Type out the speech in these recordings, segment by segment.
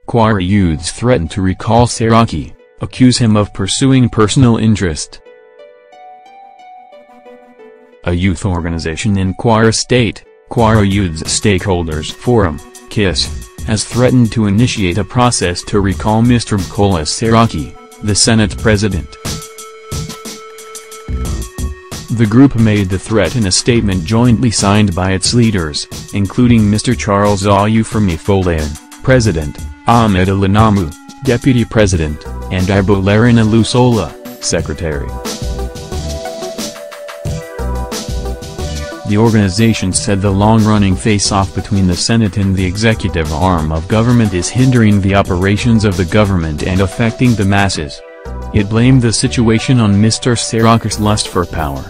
Kwara youths threaten to recall Saraki, accuse him of pursuing personal interest. A youth organization in Kwara State, Kwara Youths Stakeholders Forum, KISF, has threatened to initiate a process to recall Mr. Saraki, the Senate President. The group made the threat in a statement jointly signed by its leaders, including Mr. Charles Ayufemi Folayan, President, Ahmed Alinamu, Deputy President, and Ibolarina Lusola, Secretary. The organization said the long-running face-off between the Senate and the executive arm of government is hindering the operations of the government and affecting the masses. It blamed the situation on Mr. Saraki's lust for power.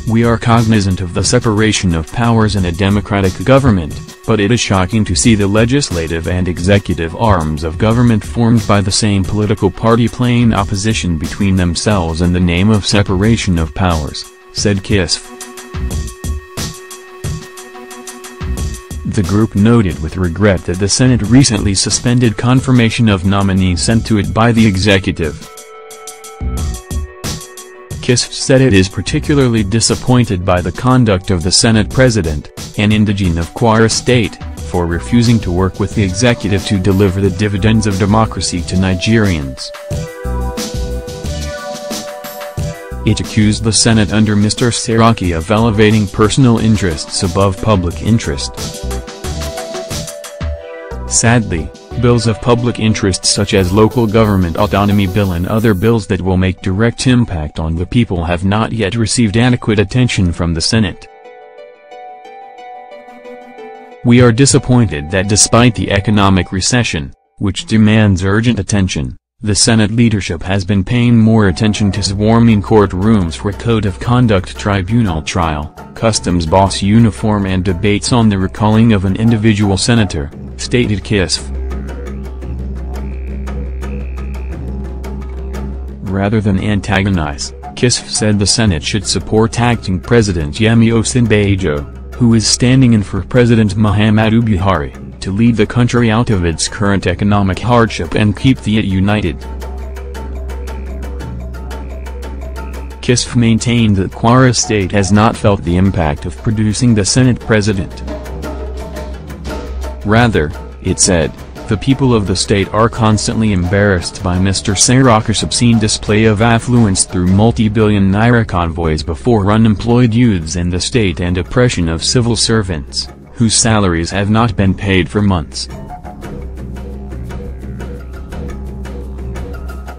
We are cognizant of the separation of powers in a democratic government, but it is shocking to see the legislative and executive arms of government formed by the same political party playing opposition between themselves in the name of separation of powers, said KISF. The group noted with regret that the Senate recently suspended confirmation of nominees sent to it by the executive. KISF said it is particularly disappointed by the conduct of the Senate President, an indigene of Kwara State, for refusing to work with the executive to deliver the dividends of democracy to Nigerians. It accused the Senate under Mr. Saraki of elevating personal interests above public interest. Sadly, bills of public interest such as Local Government Autonomy Bill and other bills that will make direct impact on the people have not yet received adequate attention from the Senate. We are disappointed that despite the economic recession, which demands urgent attention, the Senate leadership has been paying more attention to swarming courtrooms for Code of Conduct Tribunal trial, customs boss uniform and debates on the recalling of an individual senator, stated KISF. Rather than antagonize, KISF said the Senate should support acting President Yemi Osinbajo, who is standing in for President Muhammadu Buhari, to lead the country out of its current economic hardship and keep it united. KISF maintained that Kwara State has not felt the impact of producing the Senate President. Rather, it said, the people of the state are constantly embarrassed by Mr. Saraki's obscene display of affluence through multi-billion naira convoys before unemployed youths in the state and oppression of civil servants, whose salaries have not been paid for months.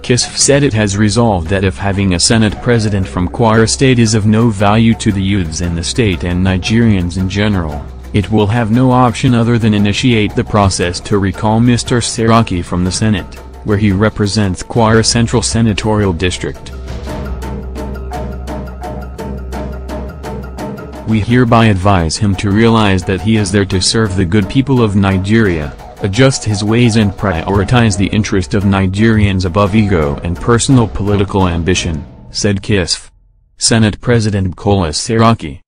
KISF said it has resolved that if having a Senate President from Kwara State is of no value to the youths in the state and Nigerians in general, it will have no option other than initiate the process to recall Mr. Saraki from the Senate, where he represents Kwara Central Senatorial District. We hereby advise him to realize that he is there to serve the good people of Nigeria, adjust his ways and prioritize the interest of Nigerians above ego and personal political ambition, said KISF. Senate President Saraki.